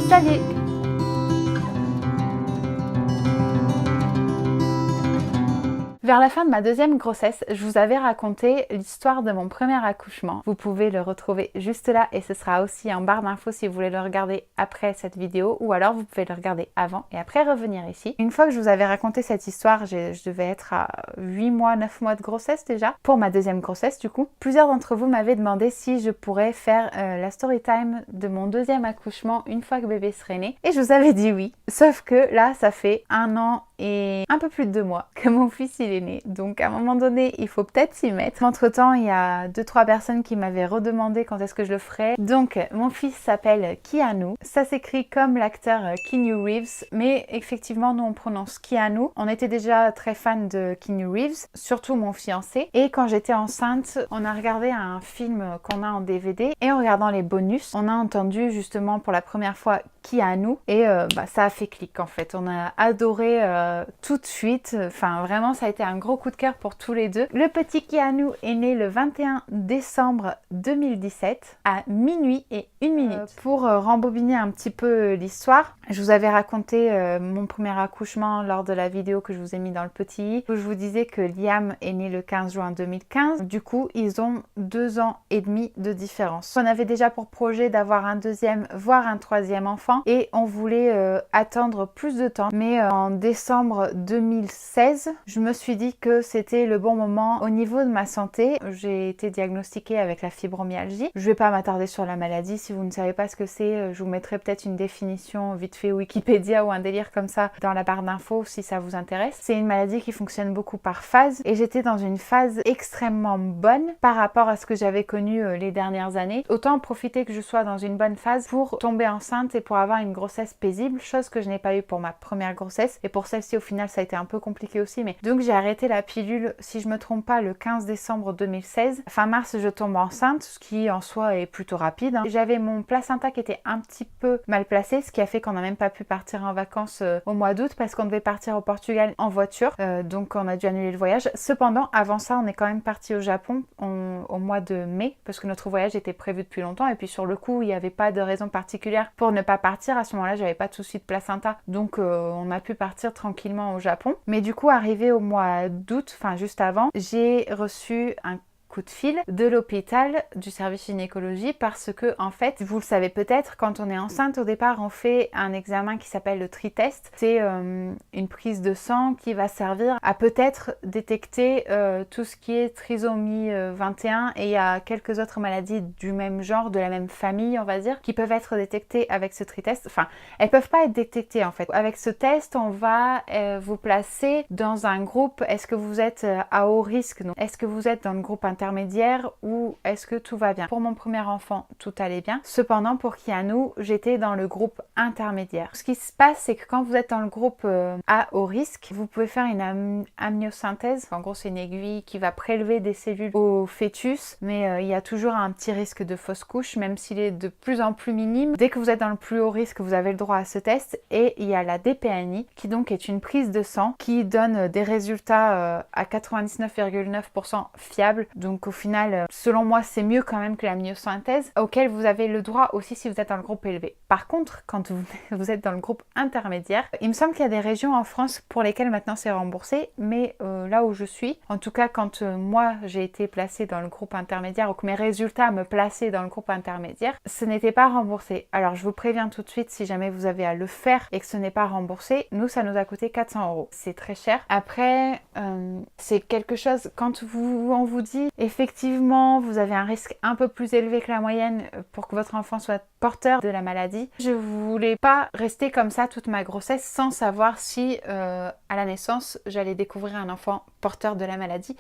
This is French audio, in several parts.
Salut! Vers la fin de ma deuxième grossesse, je vous avais raconté l'histoire de mon premier accouchement. Vous pouvez le retrouver juste là et ce sera aussi en barre d'infos si vous voulez le regarder après cette vidéo ou alors vous pouvez le regarder avant et après revenir ici. Une fois que je vous avais raconté cette histoire, je devais être à 8 mois, 9 mois de grossesse déjà, pour ma deuxième grossesse du coup. Plusieurs d'entre vous m'avaient demandé si je pourrais faire la story time de mon deuxième accouchement une fois que bébé serait né et je vous avais dit oui. Sauf que là, ça fait 1 an et un peu plus de 2 mois que mon fils il est né. Donc à un moment donné, il faut peut-être s'y mettre. Entre temps, il y a 2-3 personnes qui m'avaient redemandé quand est-ce que je le ferais. Donc mon fils s'appelle Keanu. Ça s'écrit comme l'acteur Keanu Reeves, mais effectivement nous on prononce Keanu. On était déjà très fan de Keanu Reeves, surtout mon fiancé. Et quand j'étais enceinte, on a regardé un film qu'on a en DVD et en regardant les bonus, on a entendu justement pour la première fois Keanu et ça a fait clic en fait. On a adoré tout de suite. Enfin vraiment ça a été un gros coup de cœur pour tous les deux. Le petit Keanu est né le 21 décembre 2017 à minuit et 1 minute. Pour rembobiner un petit peu l'histoire, je vous avais raconté mon premier accouchement lors de la vidéo que je vous ai mis dans le petit i, où je vous disais que Liam est né le 15 juin 2015. Du coup, ils ont 2 ans et demi de différence. On avait déjà pour projet d'avoir un deuxième, voire un troisième enfant et on voulait attendre plus de temps. Mais en décembre 2016, je me suis dit que c'était le bon moment au niveau de ma santé. J'ai été diagnostiquée avec la fibromyalgie. Je vais pas m'attarder sur la maladie. Si vous ne savez pas ce que c'est, je vous mettrai peut-être une définition vite fait Wikipédia ou un délire comme ça dans la barre d'infos si ça vous intéresse. C'est une maladie qui fonctionne beaucoup par phase et j'étais dans une phase extrêmement bonne par rapport à ce que j'avais connu les dernières années. Autant en profiter que je sois dans une bonne phase pour tomber enceinte et pour avoir une grossesse paisible, chose que je n'ai pas eu pour ma première grossesse et pour celle-ci au final ça a été un peu compliqué aussi, mais donc j'ai arrêté la pilule, si je me trompe pas, le 15 décembre 2016. Fin mars je tombe enceinte, ce qui en soi est plutôt rapide. J'avais mon placenta qui était un petit peu mal placé, ce qui a fait qu'on n'a même pas pu partir en vacances au mois d'août parce qu'on devait partir au Portugal en voiture, donc on a dû annuler le voyage. Cependant avant ça on est quand même parti au Japon au mois de mai parce que notre voyage était prévu depuis longtemps et puis sur le coup il n'y avait pas de raison particulière pour ne pas partir. À ce moment-là j'avais pas de souci de placenta, donc on a pu partir tranquillement au Japon. Mais du coup arrivé au mois d'août, enfin juste avant, j'ai reçu un coup de fil de l'hôpital du service gynécologie parce que en fait, vous le savez peut-être, quand on est enceinte au départ on fait un examen qui s'appelle le tritest. C'est une prise de sang qui va servir à peut-être détecter tout ce qui est trisomie 21 et il y a quelques autres maladies du même genre, de la même famille on va dire, qui peuvent être détectées avec ce tritest. Enfin, elles peuvent pas être détectées en fait. Avec ce test on va vous placer dans un groupe. Est-ce que vous êtes à haut risque? Est-ce que vous êtes dans le groupe intermédiaire ou est-ce que tout va bien? Pour mon premier enfant, tout allait bien. Cependant, pour Keanu, j'étais dans le groupe intermédiaire. Ce qui se passe, c'est que quand vous êtes dans le groupe à haut risque, vous pouvez faire une amniosynthèse. En gros, c'est une aiguille qui va prélever des cellules au fœtus, mais il y a toujours un petit risque de fausse couche, même s'il est de plus en plus minime. Dès que vous êtes dans le plus haut risque, vous avez le droit à ce test. Et il y a la DPNI, qui donc est une prise de sang qui donne des résultats à 99,9% fiables. Donc au final, selon moi, c'est mieux quand même que la myosynthèse, auquel vous avez le droit aussi si vous êtes dans le groupe élevé. Par contre, quand vous êtes dans le groupe intermédiaire, il me semble qu'il y a des régions en France pour lesquelles maintenant c'est remboursé, mais là où je suis, en tout cas quand moi j'ai été placée dans le groupe intermédiaire ou que mes résultats me plaçaient dans le groupe intermédiaire, ce n'était pas remboursé. Alors je vous préviens tout de suite, si jamais vous avez à le faire et que ce n'est pas remboursé, nous ça nous a coûté 400 €. C'est très cher. Après, c'est quelque chose, quand on vous dit effectivement vous avez un risque un peu plus élevé que la moyenne pour que votre enfant soit porteur de la maladie, je voulais pas rester comme ça toute ma grossesse sans savoir si à la naissance j'allais découvrir un enfant porteur de la maladie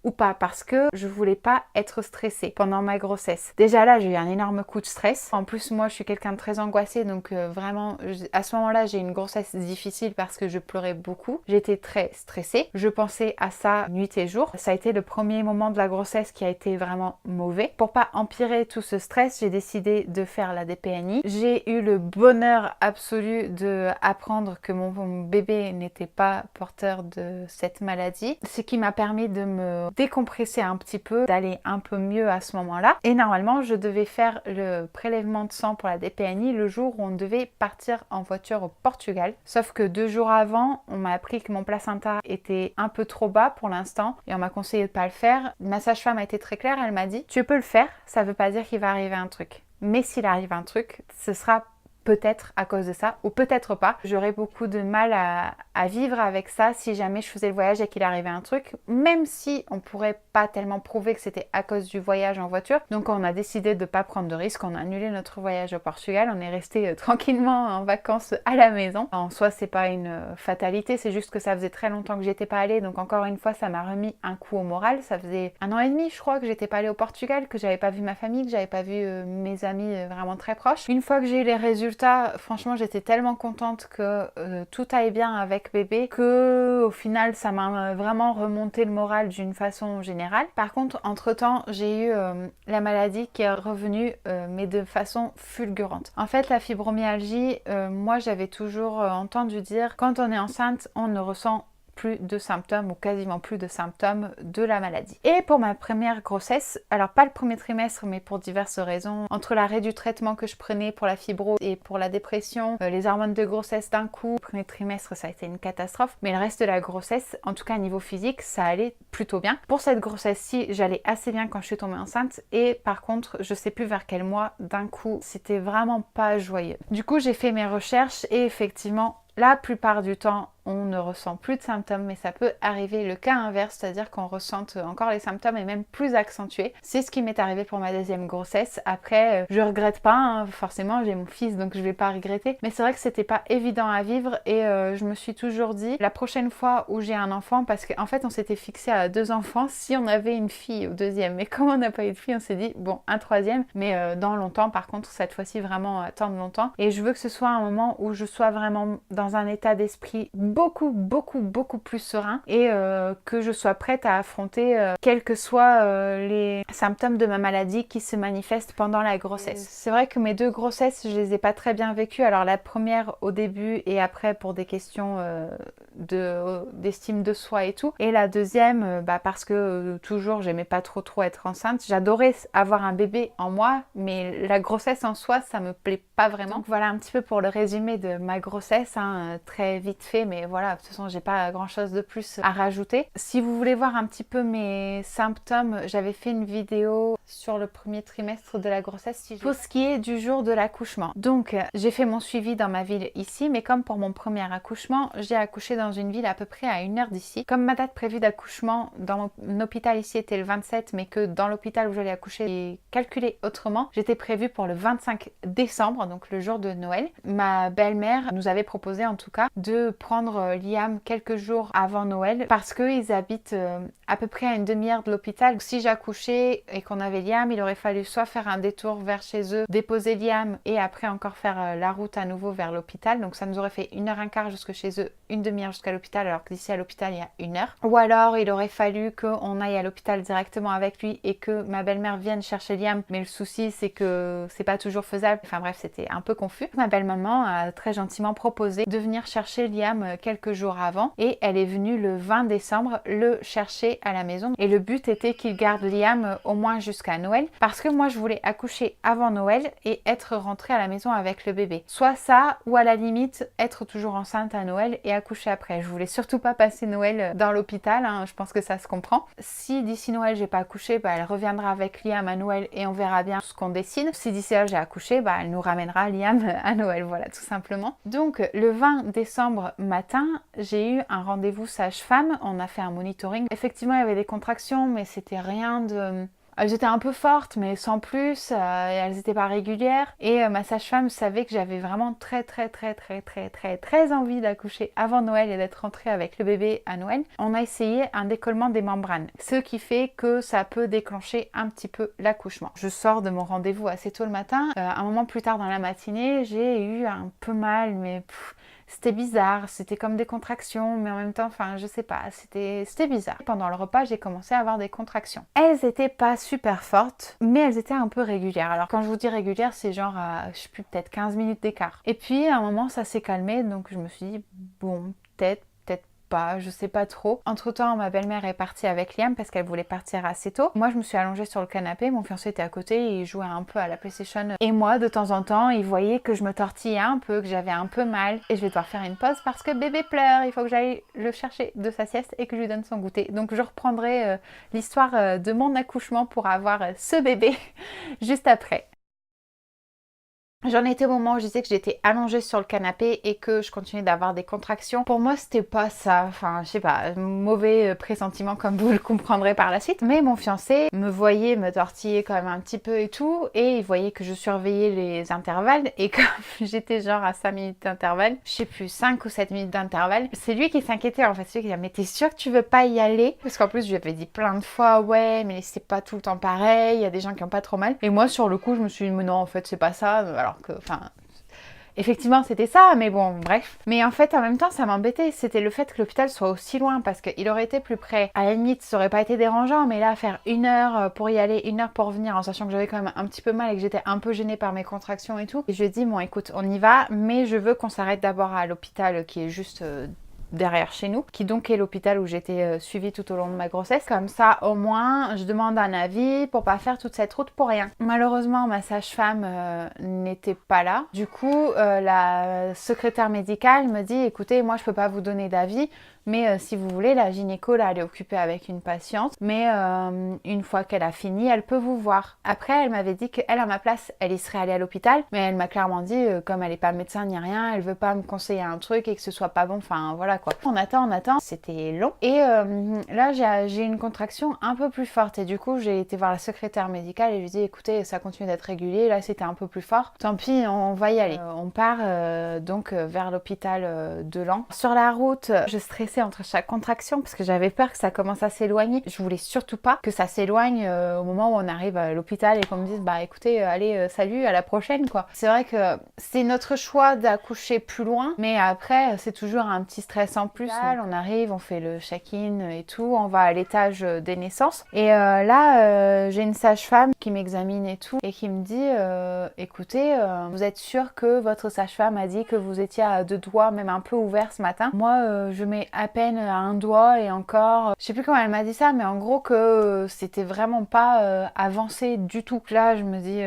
ou pas, parce que je voulais pas être stressée pendant ma grossesse. Déjà là, j'ai eu un énorme coup de stress. En plus, moi, je suis quelqu'un de très angoissé, donc vraiment, à ce moment-là, j'ai eu une grossesse difficile parce que je pleurais beaucoup. J'étais très stressée. Je pensais à ça nuit et jour. Ça a été le premier moment de la grossesse qui a été vraiment mauvais. Pour pas empirer tout ce stress, j'ai décidé de faire la DPNI. J'ai eu le bonheur absolu de apprendre que mon bébé n'était pas porteur de cette maladie, ce qui m'a permis de me me décompresser un petit peu, d'aller un peu mieux à ce moment-là. Et normalement, je devais faire le prélèvement de sang pour la DPNI le jour où on devait partir en voiture au Portugal. Sauf que 2 jours avant, on m'a appris que mon placenta était un peu trop bas pour l'instant et on m'a conseillé de pas le faire. Ma sage-femme a été très claire, elle m'a dit « Tu peux le faire, ça veut pas dire qu'il va arriver un truc. Mais s'il arrive un truc, ce sera peut-être à cause de ça, ou peut-être pas. J'aurais beaucoup de mal à vivre avec ça si jamais je faisais le voyage et qu'il arrivait un truc, même si on pourrait pas tellement prouver que c'était à cause du voyage en voiture. Donc on a décidé de pas prendre de risques, on a annulé notre voyage au Portugal, on est resté tranquillement en vacances à la maison. En soi, c'est pas une fatalité, c'est juste que ça faisait très longtemps que j'étais pas allée, donc encore une fois, ça m'a remis un coup au moral. Ça faisait 1 an et demi, je crois, que j'étais pas allée au Portugal, que j'avais pas vu ma famille, que j'avais pas vu mes amis vraiment très proches. Une fois que j'ai eu les résultats, franchement, j'étais tellement contente que tout aille bien avec bébé que au final, ça m'a vraiment remonté le moral d'une façon générale. Par contre, entre-temps, j'ai eu la maladie qui est revenue, mais de façon fulgurante. En fait, la fibromyalgie, moi, j'avais toujours entendu dire quand on est enceinte, on ne ressent plus de symptômes ou quasiment plus de symptômes de la maladie. Et pour ma première grossesse, alors pas le premier trimestre mais pour diverses raisons, entre l'arrêt du traitement que je prenais pour la fibro et pour la dépression, les hormones de grossesse d'un coup, le premier trimestre ça a été une catastrophe, mais le reste de la grossesse, en tout cas à niveau physique, ça allait plutôt bien. Pour cette grossesse-ci, j'allais assez bien quand je suis tombée enceinte et par contre, je sais plus vers quel mois, d'un coup, c'était vraiment pas joyeux. Du coup, j'ai fait mes recherches et effectivement, la plupart du temps, on ne ressent plus de symptômes, mais ça peut arriver le cas inverse, c'est-à-dire qu'on ressente encore les symptômes et même plus accentués. C'est ce qui m'est arrivé pour ma deuxième grossesse. Après, je regrette pas, hein, forcément, j'ai mon fils, donc je vais pas regretter. Mais c'est vrai que c'était pas évident à vivre et je me suis toujours dit, la prochaine fois où j'ai un enfant, parce qu'en fait, on s'était fixé à 2 enfants si on avait une fille au deuxième. Mais comme on n'a pas eu de fille, on s'est dit, bon, un troisième, mais dans longtemps, par contre, cette fois-ci, vraiment attendre longtemps. Et je veux que ce soit un moment où je sois vraiment dans un état d'esprit beaucoup plus serein et que je sois prête à affronter quels que soient les symptômes de ma maladie qui se manifestent pendant la grossesse. C'est vrai que mes 2 grossesses, je les ai pas très bien vécues. Alors la première au début et après pour des questions d'estime de soi et tout. Et la deuxième, parce que toujours j'aimais pas trop être enceinte. J'adorais avoir un bébé en moi, mais la grossesse en soi, ça me plaît pas vraiment. Donc voilà un petit peu pour le résumé de ma grossesse, hein, très vite fait, mais voilà, de toute façon j'ai pas grand chose de plus à rajouter. Si vous voulez voir un petit peu mes symptômes, j'avais fait une vidéo sur le premier trimestre de la grossesse pour ce qui est du jour de l'accouchement. Donc j'ai fait mon suivi dans ma ville ici, mais comme pour mon premier accouchement, j'ai accouché dans une ville à peu près à 1 heure d'ici. Comme ma date prévue d'accouchement dans mon hôpital ici était le 27, mais que dans l'hôpital où j'allais accoucher j'ai calculé autrement, j'étais prévue pour le 25 décembre, donc le jour de Noël. Ma belle-mère nous avait proposé en tout cas de prendre Liam quelques jours avant Noël parce qu'ils habitent à peu près à une demi-heure de l'hôpital. Si j'accouchais et qu'on avait Liam, il aurait fallu soit faire un détour vers chez eux, déposer Liam et après encore faire la route à nouveau vers l'hôpital. Donc ça nous aurait fait 1h15 jusque chez eux, une demi-heure jusqu'à l'hôpital, alors que d'ici à l'hôpital il y a 1 heure. Ou alors il aurait fallu qu'on aille à l'hôpital directement avec lui et que ma belle-mère vienne chercher Liam. Mais le souci c'est que c'est pas toujours faisable. Enfin bref, c'était un peu confus. Ma belle-maman a très gentiment proposé de venir chercher Liam quelques jours avant et elle est venue le 20 décembre le chercher à la maison. Et le but était qu'il garde Liam au moins jusqu'à Noël parce que moi je voulais accoucher avant Noël et être rentrée à la maison avec le bébé. Soit ça ou à la limite être toujours enceinte à Noël et accoucher après. Je voulais surtout pas passer Noël dans l'hôpital, hein, je pense que ça se comprend. Si d'ici Noël j'ai pas accouché, elle reviendra avec Liam à Noël et on verra bien ce qu'on décide. Si d'ici là j'ai accouché, elle nous ramènera Liam à Noël, voilà tout simplement. Donc le 20 décembre matin, j'ai eu un rendez-vous sage-femme, on a fait un monitoring. Effectivement il y avait des contractions mais c'était rien de... Elles étaient un peu fortes, mais sans plus, elles n'étaient pas régulières. Et ma sage-femme savait que j'avais vraiment très envie d'accoucher avant Noël et d'être rentrée avec le bébé à Noël. On a essayé un décollement des membranes, ce qui fait que ça peut déclencher un petit peu l'accouchement. Je sors de mon rendez-vous assez tôt le matin. Un moment plus tard dans la matinée, j'ai eu un peu mal, mais... C'était bizarre, c'était comme des contractions, mais en même temps, je sais pas, c'était bizarre. Pendant le repas, j'ai commencé à avoir des contractions. Elles étaient pas super fortes, mais elles étaient un peu régulières. Alors quand je vous dis régulière, c'est genre, je sais plus, peut-être 15 minutes d'écart. Et puis, à un moment, ça s'est calmé, donc je me suis dit, bon, peut-être pas, je sais pas trop. Entre temps, ma belle-mère est partie avec Liam parce qu'elle voulait partir assez tôt. Moi, je me suis allongée sur le canapé, mon fiancé était à côté et il jouait un peu à la PlayStation. Et moi, de temps en temps, il voyait que je me tortillais un peu, que j'avais un peu mal. Et je vais devoir faire une pause parce que bébé pleure, il faut que j'aille le chercher de sa sieste et que je lui donne son goûter. Donc je reprendrai l'histoire de mon accouchement pour avoir ce bébé juste après. J'en étais au moment où je disais que j'étais allongée sur le canapé et que je continuais d'avoir des contractions. Pour moi, c'était pas ça. Enfin, je sais pas, mauvais pressentiment comme vous le comprendrez par la suite. Mais mon fiancé me voyait me tortiller quand même un petit peu et tout. Et il voyait que je surveillais les intervalles. Et comme j'étais genre à 5 minutes d'intervalle, je sais plus, 5 ou 7 minutes d'intervalle, c'est lui qui s'inquiétait en fait. C'est lui qui disait, mais t'es sûr que tu veux pas y aller? Parce qu'en plus, je lui avais dit plein de fois, ouais, mais c'est pas tout le temps pareil. Il y a des gens qui ont pas trop mal. Et moi, sur le coup, je me suis dit, mais non, en fait, c'est pas ça. Alors que, enfin, effectivement c'était ça, mais bon, bref. Mais en fait, en même temps, ça m'embêtait. C'était le fait que l'hôpital soit aussi loin, parce qu'il aurait été plus près. À la limite, ça aurait pas été dérangeant, mais là, faire 1 heure pour y aller, 1 heure pour revenir, en sachant que j'avais quand même un petit peu mal et que j'étais un peu gênée par mes contractions et tout. Et je lui ai dit, bon, écoute, on y va, mais je veux qu'on s'arrête d'abord à l'hôpital qui est juste derrière chez nous, qui donc est l'hôpital où j'étais suivie tout au long de ma grossesse. Comme ça, au moins, je demande un avis pour pas faire toute cette route pour rien. Malheureusement, ma sage-femme n'était pas là. Du coup, la secrétaire médicale me dit, écoutez, moi, je peux pas vous donner d'avis, mais si vous voulez, la gynéco, là, elle est occupée avec une patiente, mais une fois qu'elle a fini, elle peut vous voir. Après, elle m'avait dit qu'elle, à ma place, elle y serait allée à l'hôpital, mais elle m'a clairement dit, comme elle est pas médecin ni rien, elle veut pas me conseiller un truc et que ce soit pas bon, enfin, voilà quoi. On attend, c'était long. Et là, j'ai une contraction un peu plus forte, et du coup, j'ai été voir la secrétaire médicale et je lui ai dit, écoutez, ça continue d'être régulier, là, c'était un peu plus fort. Tant pis, on va y aller. On part donc vers l'hôpital de Laon. Sur la route, je stressais entre chaque contraction parce que j'avais peur que ça commence à s'éloigner. Je voulais surtout pas que ça s'éloigne au moment où on arrive à l'hôpital et qu'on me dise bah écoutez allez salut à la prochaine quoi. C'est vrai que c'est notre choix d'accoucher plus loin, mais après c'est toujours un petit stress en plus. On arrive, on fait le check-in et tout, on va à l'étage des naissances et là j'ai une sage-femme qui m'examine et tout et qui me dit écoutez vous êtes sûr que votre sage-femme a dit que vous étiez à 2 doigts même un peu ouvert ce matin? Moi je mets à peine à 1 doigt et encore, je sais plus comment elle m'a dit ça, mais en gros que c'était vraiment pas avancé du tout. Là, je me dis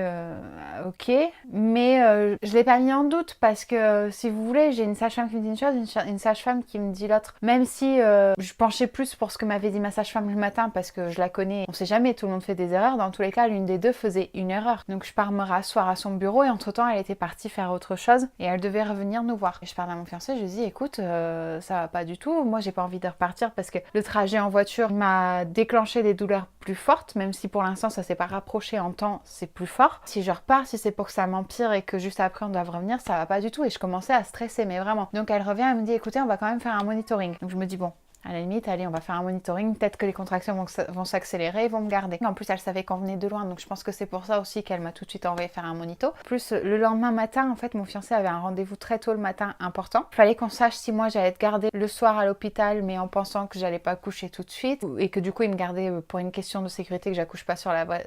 ok, mais je l'ai pas mis en doute parce que si vous voulez, j'ai une sage-femme qui me dit une chose, une sage-femme qui me dit l'autre. Même si je penchais plus pour ce que m'avait dit ma sage-femme le matin parce que je la connais, on sait jamais, tout le monde fait des erreurs. Dans tous les cas, l'une des deux faisait une erreur. Donc je pars me rasseoir à son bureau et entre-temps, elle était partie faire autre chose et elle devait revenir nous voir. Et je parle à mon fiancé, je lui dis écoute, ça va pas du tout. Moi, j'ai pas envie de repartir parce que le trajet en voiture m'a déclenché des douleurs plus fortes, même si pour l'instant ça s'est pas rapproché en temps, c'est plus fort. Si je repars, si c'est pour que ça m'empire et que juste après on doit revenir, ça va pas du tout. Et je commençais à stresser, mais vraiment. Donc elle revient, elle me dit écoutez, on va quand même faire un monitoring. Donc je me dis bon, à la limite, allez, on va faire un monitoring, peut-être que les contractions vont s'accélérer, vont me garder. En plus, elle savait qu'on venait de loin, donc je pense que c'est pour ça aussi qu'elle m'a tout de suite envoyé faire un monito. Plus, le lendemain matin, en fait, mon fiancé avait un rendez-vous très tôt le matin important. Il fallait qu'on sache si moi j'allais être gardée le soir à l'hôpital, mais en pensant que j'allais pas coucher tout de suite, et que du coup, il me gardait pour une question de sécurité, que j'accouche pas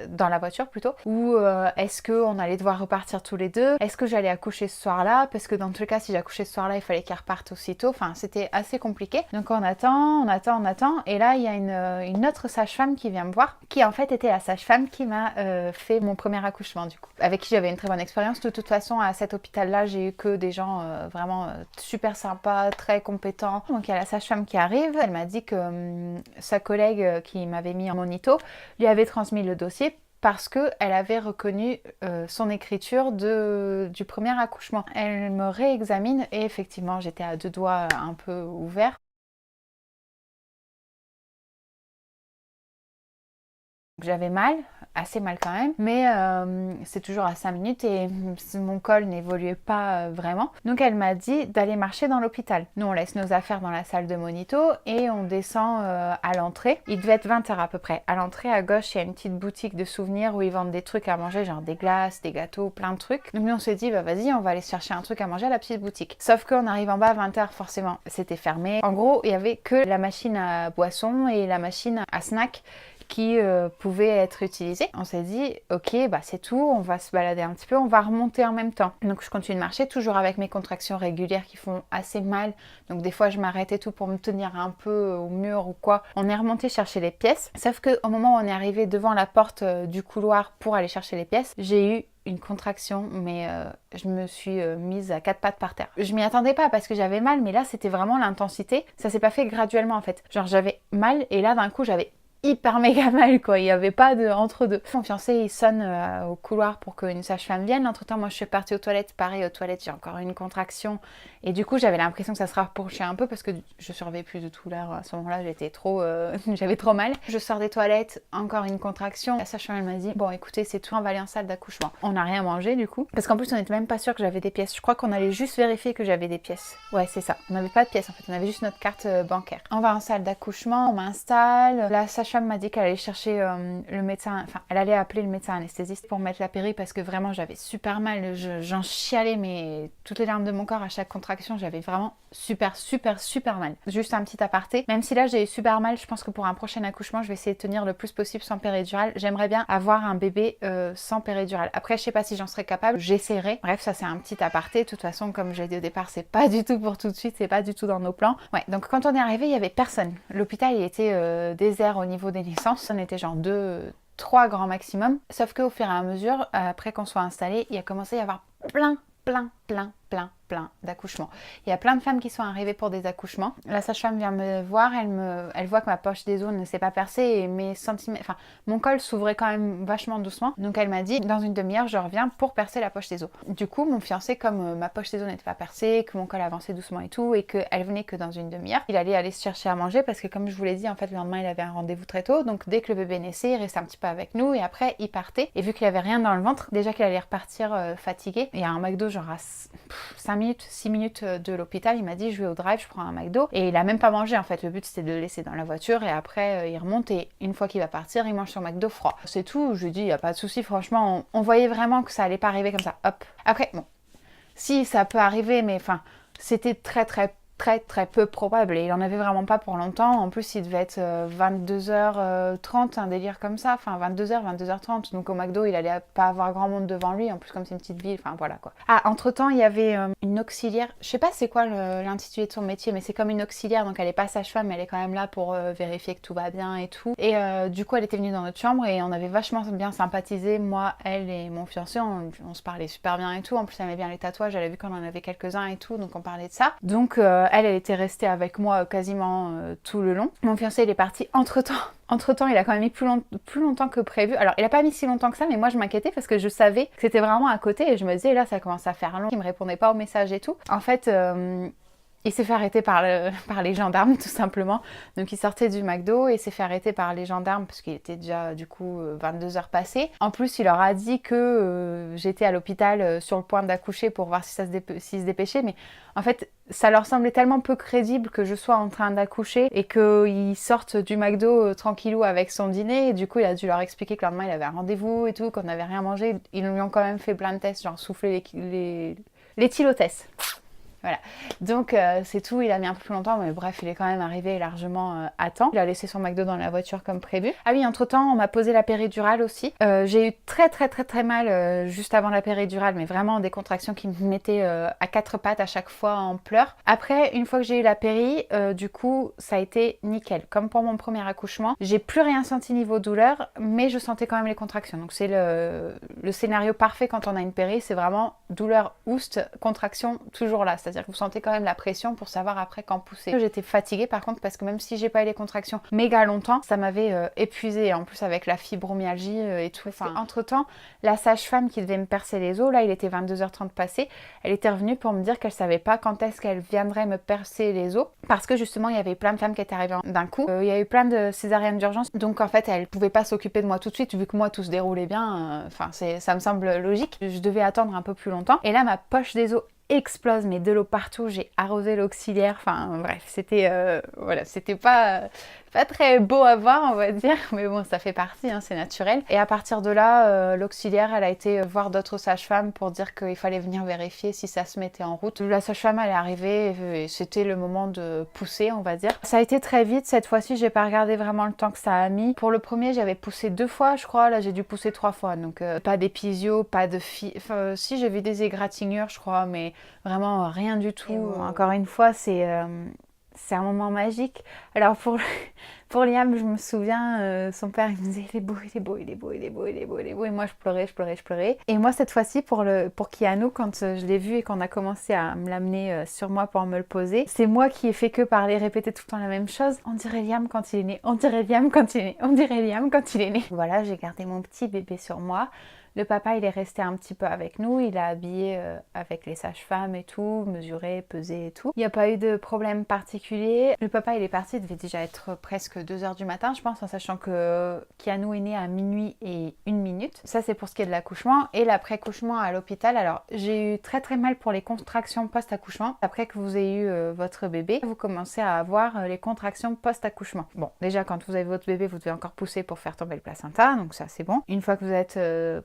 dans la voiture plutôt, ou est-ce qu'on allait devoir repartir tous les deux, est-ce que j'allais accoucher ce soir-là, parce que dans tous les cas, si j'accouchais ce soir-là, il fallait qu'elle reparte aussitôt. Enfin, c'était assez compliqué. Donc on attend, et là il y a une autre sage-femme qui vient me voir, qui en fait était la sage-femme qui m'a fait mon premier accouchement du coup, avec qui j'avais une très bonne expérience. De toute façon à cet hôpital-là j'ai eu que des gens vraiment super sympas, très compétents. Donc il y a la sage-femme qui arrive, elle m'a dit que sa collègue qui m'avait mis en monito lui avait transmis le dossier parce qu'elle avait reconnu son écriture du premier accouchement. Elle me réexamine et effectivement j'étais à 2 doigts un peu ouverts. J'avais mal, assez mal quand même, mais c'est toujours à 5 minutes et mon col n'évoluait pas vraiment. Donc elle m'a dit d'aller marcher dans l'hôpital. Nous on laisse nos affaires dans la salle de monito et on descend à l'entrée. Il devait être 20 h à peu près. À l'entrée à gauche il y a une petite boutique de souvenirs où ils vendent des trucs à manger, genre des glaces, des gâteaux, plein de trucs. Donc nous on s'est dit bah vas-y on va aller se chercher un truc à manger à la petite boutique. Sauf qu'on arrive en bas à 20 h forcément, c'était fermé. En gros il y avait que la machine à boisson et la machine à snack qui pouvaient être utilisés. On s'est dit, ok, bah c'est tout, on va se balader un petit peu, on va remonter en même temps. Donc je continue de marcher, toujours avec mes contractions régulières qui font assez mal. Donc des fois je m'arrête et tout pour me tenir un peu au mur ou quoi. On est remonté chercher les pièces. Sauf qu'au moment où on est arrivé devant la porte du couloir pour aller chercher les pièces, j'ai eu une contraction, mais je me suis mise à 4 pattes par terre. Je m'y attendais pas parce que j'avais mal, mais là c'était vraiment l'intensité. Ça s'est pas fait graduellement en fait. Genre j'avais mal et là d'un coup j'avais hyper méga mal quoi, il n'y avait pas de entre deux. Mon fiancé il sonne au couloir pour qu'une sage-femme vienne. Entre temps moi je suis partie aux toilettes, pareil aux toilettes j'ai encore une contraction et du coup j'avais l'impression que ça se rapprochait un peu parce que je surveillais plus de tout l'air à ce moment-là, j'étais trop j'avais trop mal. Je sors des toilettes, encore une contraction. La sage-femme elle m'a dit bon écoutez c'est tout, on va aller en salle d'accouchement. On n'a rien mangé du coup parce qu'en plus on n'était même pas sûr que j'avais des pièces. Je crois qu'on allait juste vérifier que j'avais des pièces. Ouais c'est ça, on n'avait pas de pièces en fait, on avait juste notre carte bancaire. On va en salle d'accouchement, on m'installe. La sage-femme m'a dit qu'elle allait chercher le médecin, enfin elle allait appeler le médecin anesthésiste pour mettre la péri parce que vraiment j'avais super mal, j'en chialais mais toutes les larmes de mon corps à chaque contraction, j'avais vraiment super mal. Juste un petit aparté, même si là j'ai eu super mal, je pense que pour un prochain accouchement je vais essayer de tenir le plus possible sans péridurale. J'aimerais bien avoir un bébé sans péridurale. Après je sais pas si j'en serais capable, j'essaierai. Bref ça c'est un petit aparté, de toute façon comme j'ai dit au départ c'est pas du tout pour tout de suite, c'est pas du tout dans nos plans. Ouais donc quand on est arrivé il y avait personne. L'hôpital il était désert au niveau des naissances, on était genre 3 grands maximum. Sauf qu'au fur et à mesure, après qu'on soit installé, il a commencé à y avoir plein d'accouchements. Il y a plein de femmes qui sont arrivées pour des accouchements. La sage-femme vient me voir, elle voit que ma poche des os ne s'est pas percée et mon col s'ouvrait quand même vachement doucement. Donc elle m'a dit dans une demi-heure je reviens pour percer la poche des os. Du coup mon fiancé comme ma poche des os n'était pas percée, que mon col avançait doucement et tout et qu'elle venait que dans une demi-heure, il allait aller se chercher à manger parce que comme je vous l'ai dit en fait le lendemain il avait un rendez-vous très tôt. Donc dès que le bébé naissait il restait un petit peu avec nous et après il partait et vu qu'il avait rien dans le ventre, déjà qu'il allait repartir fatigué, il y a un McDo genre à 6 minutes de l'hôpital, il m'a dit je vais au drive, je prends un McDo et il a même pas mangé en fait, le but c'était de le laisser dans la voiture et après il remonte et une fois qu'il va partir il mange son McDo froid. C'est tout, je lui dis il n'y a pas de souci, franchement on voyait vraiment que ça allait pas arriver comme ça, hop. Après bon, si ça peut arriver mais enfin c'était très peu probable et il en avait vraiment pas pour longtemps. En plus il devait être 22h30, un délire comme ça, enfin 22h, 22h30, donc au McDo il allait pas avoir grand monde devant lui, en plus comme c'est une petite ville, enfin voilà quoi. Ah, entre temps il y avait une auxiliaire, je sais pas c'est quoi l'intitulé de son métier, mais c'est comme une auxiliaire, donc elle est pas sage-femme mais elle est quand même là pour vérifier que tout va bien et tout. Et du coup elle était venue dans notre chambre et on avait vachement bien sympathisé, moi, elle et mon fiancé, on se parlait super bien et tout, en plus elle aimait bien les tatouages, elle a vu qu'on en avait quelques-uns et tout, donc on parlait de ça. Donc elle était restée avec moi quasiment tout le long. Mon fiancé il est parti entre-temps, il a quand même mis plus longtemps que prévu. Alors, il a pas mis si longtemps que ça, mais moi je m'inquiétais parce que je savais que c'était vraiment à côté et je me disais là ça commence à faire long, il me répondait pas aux messages et tout. En fait, il s'est fait arrêter par les gendarmes tout simplement. Donc il sortait du McDo et il s'est fait arrêter par les gendarmes parce qu'il était déjà du coup 22h passées. En plus il leur a dit que j'étais à l'hôpital sur le point d'accoucher pour voir s'il se dépêchait. Mais en fait ça leur semblait tellement peu crédible que je sois en train d'accoucher et qu'il sorte du McDo tranquillou avec son dîner. Et du coup il a dû leur expliquer que le lendemain il avait un rendez-vous et tout, qu'on n'avait rien mangé. Ils lui ont quand même fait plein de tests, genre souffler les tylotests. Voilà, donc c'est tout, il a mis un peu plus longtemps, mais bref, il est quand même arrivé largement à temps. Il a laissé son McDo dans la voiture comme prévu. Ah oui, entre temps, on m'a posé la péridurale aussi. J'ai eu très mal juste avant la péridurale, mais vraiment des contractions qui me mettaient à 4 pattes à chaque fois en pleurs. Après, une fois que j'ai eu la péri, du coup, ça a été nickel. Comme pour mon premier accouchement, j'ai plus rien senti niveau douleur, mais je sentais quand même les contractions. Donc c'est le scénario parfait quand on a une péri, c'est vraiment douleur, oust, contraction, toujours là. C'est-à-dire que vous sentez quand même la pression pour savoir après quand pousser. J'étais fatiguée par contre parce que même si j'ai pas eu les contractions méga longtemps, ça m'avait épuisée. En plus avec la fibromyalgie et tout. Enfin, entre-temps, la sage-femme qui devait me percer les os, là il était 22h30 passé, elle était revenue pour me dire qu'elle savait pas quand est-ce qu'elle viendrait me percer les os parce que justement il y avait plein de femmes qui étaient arrivées d'un coup. Il y a eu plein de césariennes d'urgence, donc en fait elle pouvait pas s'occuper de moi tout de suite vu que moi tout se déroulait bien. Enfin ça me semble logique. Je devais attendre un peu plus longtemps et là ma poche des os explose, mais de l'eau partout, j'ai arrosé l'auxiliaire, enfin bref, c'était voilà, c'était pas très beau à voir, on va dire, mais bon, ça fait partie, hein, c'est naturel. Et à partir de là, l'auxiliaire, elle a été voir d'autres sages-femmes pour dire qu'il fallait venir vérifier si ça se mettait en route. La sage-femme, elle est arrivée et c'était le moment de pousser, on va dire. Ça a été très vite, cette fois-ci, j'ai pas regardé vraiment le temps que ça a mis. Pour le premier, j'avais poussé 2 fois, je crois, là j'ai dû pousser 3 fois, donc pas d'épisio, pas de enfin si, j'ai vu des égratignures, je crois, mais vraiment rien du tout. Encore une fois, c'est un moment magique. Alors pour Liam, je me souviens, son père il me disait il est beau, il est beau, il est beau, il est beau, il est beau, il est beau. Et moi je pleurais. Et moi cette fois-ci pour Kianou, quand je l'ai vu et qu'on a commencé à me l'amener sur moi pour me le poser, c'est moi qui ai fait que parler, répéter tout le temps la même chose. On dirait Liam quand il est né, on dirait Liam quand il est né, on dirait Liam quand il est né. Voilà, j'ai gardé mon petit bébé sur moi. Le papa, il est resté un petit peu avec nous, il a habillé avec les sages-femmes et tout, mesuré, pesé et tout. Il n'y a pas eu de problème particulier. Le papa, il est parti, il devait déjà être presque 2 h du matin, je pense, en sachant que Kianou est né à minuit et 1 minute. Ça, c'est pour ce qui est de l'accouchement. Et l'après-accouchement à l'hôpital, alors j'ai eu très très mal pour les contractions post-accouchement. Après que vous ayez eu votre bébé, vous commencez à avoir les contractions post-accouchement. Bon, déjà, quand vous avez votre bébé, vous devez encore pousser pour faire tomber le placenta, donc ça, c'est bon. Une fois que vous êtes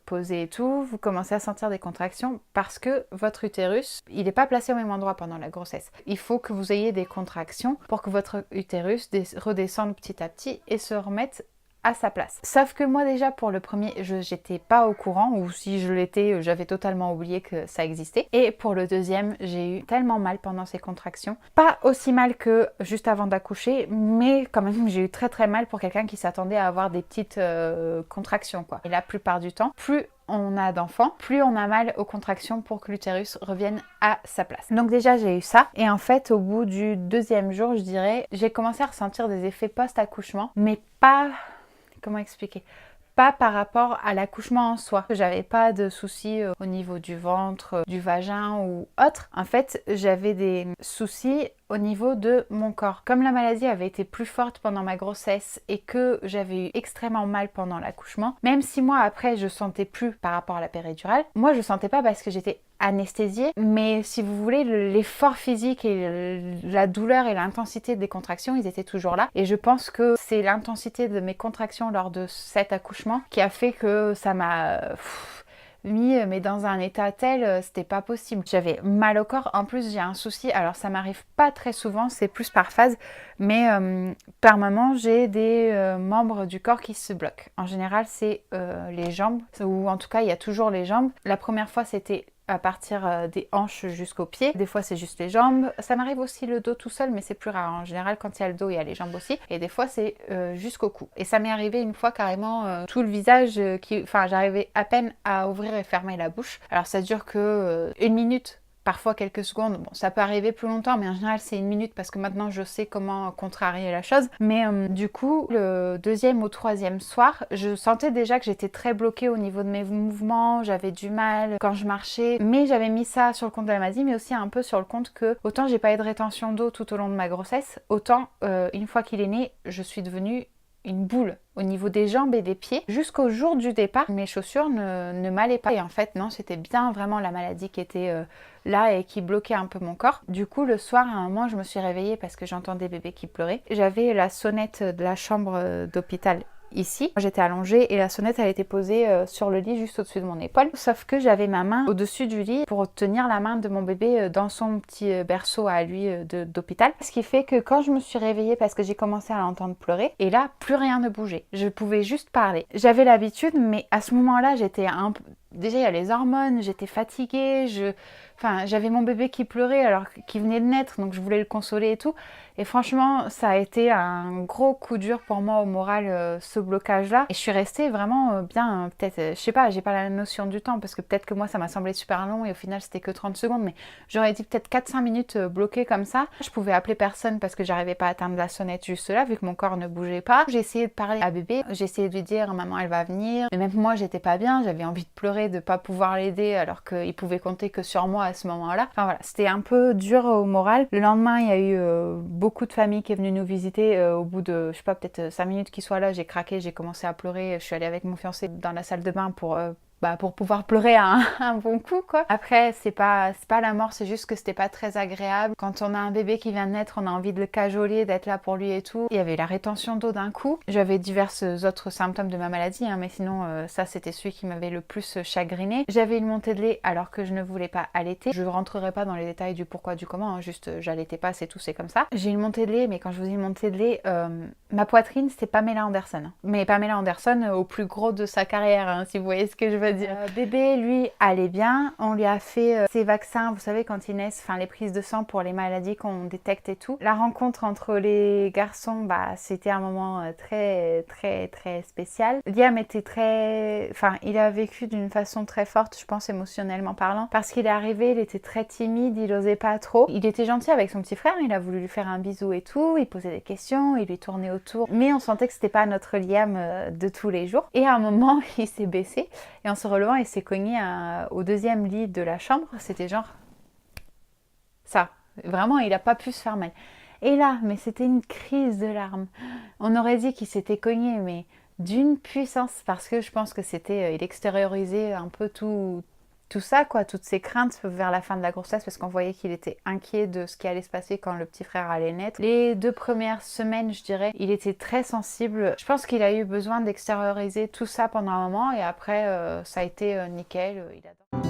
posé et tout, vous commencez à sentir des contractions parce que votre utérus, il n'est pas placé au même endroit pendant la grossesse. Il faut que vous ayez des contractions pour que votre utérus redescende petit à petit et se remette à sa place. Sauf que moi déjà pour le premier, j'étais pas au courant, ou si je l'étais, j'avais totalement oublié que ça existait. Et pour le deuxième, j'ai eu tellement mal pendant ces contractions. Pas aussi mal que juste avant d'accoucher, mais quand même j'ai eu très très mal pour quelqu'un qui s'attendait à avoir des petites contractions quoi. Et la plupart du temps, plus on a d'enfants, plus on a mal aux contractions pour que l'utérus revienne à sa place. Donc déjà j'ai eu ça, et en fait au bout du 2e jour, je dirais, j'ai commencé à ressentir des effets post-accouchement, mais pas... Comment expliquer? Pas par rapport à l'accouchement en soi. J'avais pas de soucis au niveau du ventre, du vagin ou autre. En fait, j'avais des soucis au niveau de mon corps. Comme la maladie avait été plus forte pendant ma grossesse et que j'avais eu extrêmement mal pendant l'accouchement, même 6 mois après je sentais plus par rapport à la péridurale, moi je sentais pas parce que j'étais anesthésiée, mais si vous voulez, l'effort physique et la douleur et l'intensité des contractions, ils étaient toujours là. Et je pense que c'est l'intensité de mes contractions lors de cet accouchement qui a fait que ça m'a mis mais dans un état tel, c'était pas possible. J'avais mal au corps. En plus, j'ai un souci, alors ça m'arrive pas très souvent, c'est plus par phase, mais par moment, j'ai des membres du corps qui se bloquent. En général, c'est les jambes, ou en tout cas, il y a toujours les jambes. La première fois, c'était à partir des hanches jusqu'aux pieds. Des fois, c'est juste les jambes. Ça m'arrive aussi le dos tout seul, mais c'est plus rare. En général, quand il y a le dos, il y a les jambes aussi. Et des fois, c'est jusqu'au cou. Et ça m'est arrivé une fois carrément tout le visage Enfin, j'arrivais à peine à ouvrir et fermer la bouche. Alors, ça dure que 1 minute. Parfois quelques secondes, bon ça peut arriver plus longtemps, mais en général c'est 1 minute parce que maintenant je sais comment contrarier la chose. Mais du coup, le 2e ou 3e soir, je sentais déjà que j'étais très bloquée au niveau de mes mouvements, j'avais du mal quand je marchais, mais j'avais mis ça sur le compte de la maladie, mais aussi un peu sur le compte que autant j'ai pas eu de rétention d'eau tout au long de ma grossesse, autant une fois qu'il est né, je suis devenue une boule au niveau des jambes et des pieds. Jusqu'au jour du départ, mes chaussures ne m'allaient pas. Et en fait, non, c'était bien vraiment la maladie qui était là et qui bloquait un peu mon corps. Du coup, le soir, à un moment, je me suis réveillée parce que j'entendais bébé qui pleurait. J'avais la sonnette de la chambre d'hôpital ici. J'étais allongée et la sonnette elle était posée sur le lit juste au-dessus de mon épaule, sauf que j'avais ma main au-dessus du lit pour tenir la main de mon bébé dans son petit berceau à lui d'hôpital, ce qui fait que quand je me suis réveillée parce que j'ai commencé à l'entendre pleurer, et là plus rien ne bougeait, je pouvais juste parler. J'avais l'habitude, mais à ce moment-là j'étais un peu... Déjà il y a les hormones, j'étais fatiguée, Enfin, j'avais mon bébé qui pleurait alors qu'il venait de naître, donc je voulais le consoler et tout. Et franchement, ça a été un gros coup dur pour moi au moral, ce blocage-là. Et je suis restée vraiment bien, peut-être, je sais pas, j'ai pas la notion du temps, parce que peut-être que moi, ça m'a semblé super long et au final, c'était que 30 secondes. Mais j'aurais dit peut-être 4-5 minutes bloquée comme ça. Je pouvais appeler personne parce que j'arrivais pas à atteindre la sonnette juste là, vu que mon corps ne bougeait pas. J'ai essayé de parler à bébé, j'ai essayé de lui dire, maman, elle va venir. Mais même moi, j'étais pas bien, j'avais envie de pleurer, de pas pouvoir l'aider, alors qu'il pouvait compter que sur moi à ce moment-là. Enfin voilà, c'était un peu dur au moral. Le lendemain, il y a eu beaucoup de familles qui est venue nous visiter. Au bout de, je sais pas, peut-être 5 minutes qu'ils soient là, j'ai craqué, j'ai commencé à pleurer. Je suis allée avec mon fiancé dans la salle de bain pour pour pouvoir pleurer un bon coup, quoi. Après, c'est pas la mort, c'est juste que c'était pas très agréable. Quand on a un bébé qui vient de naître, on a envie de le cajoler, d'être là pour lui et tout. Il y avait la rétention d'eau d'un coup. J'avais diverses autres symptômes de ma maladie, hein, mais sinon, ça, c'était celui qui m'avait le plus chagriné. J'avais une montée de lait alors que je ne voulais pas allaiter. Je rentrerai pas dans les détails du pourquoi, du comment, hein, juste j'allaitais pas, c'est tout, c'est comme ça. J'ai une montée de lait, mais quand je vous dis une montée de lait, ma poitrine, c'était Pamela Anderson. Mais Pamela Anderson au plus gros de sa carrière, hein, si vous voyez ce que je veux dire. Bébé, lui, allait bien. On lui a fait ses vaccins, vous savez, quand ils naissent, enfin les prises de sang pour les maladies qu'on détecte et tout. La rencontre entre les garçons, c'était un moment très, très, très spécial. Liam était très... Enfin, il a vécu d'une façon très forte, je pense, émotionnellement parlant. Parce qu'il est arrivé, il était très timide, il osait pas trop. Il était gentil avec son petit frère, il a voulu lui faire un bisou et tout. Il posait des questions, il lui tournait autour. Mais on sentait que c'était pas notre Liam de tous les jours. Et à un moment, il s'est baissé. Et en se relevant, il s'est cogné au deuxième lit de la chambre. C'était genre... ça. Vraiment, il n'a pas pu se faire mal. Et là, mais c'était une crise de larmes. On aurait dit qu'il s'était cogné, mais d'une puissance, parce que je pense que c'était... il extériorisait un peu tout ça, quoi, toutes ses craintes vers la fin de la grossesse, parce qu'on voyait qu'il était inquiet de ce qui allait se passer quand le petit frère allait naître. Les 2 premières semaines, je dirais, il était très sensible. Je pense qu'il a eu besoin d'extérioriser tout ça pendant un moment, et après, ça a été nickel. Il adore.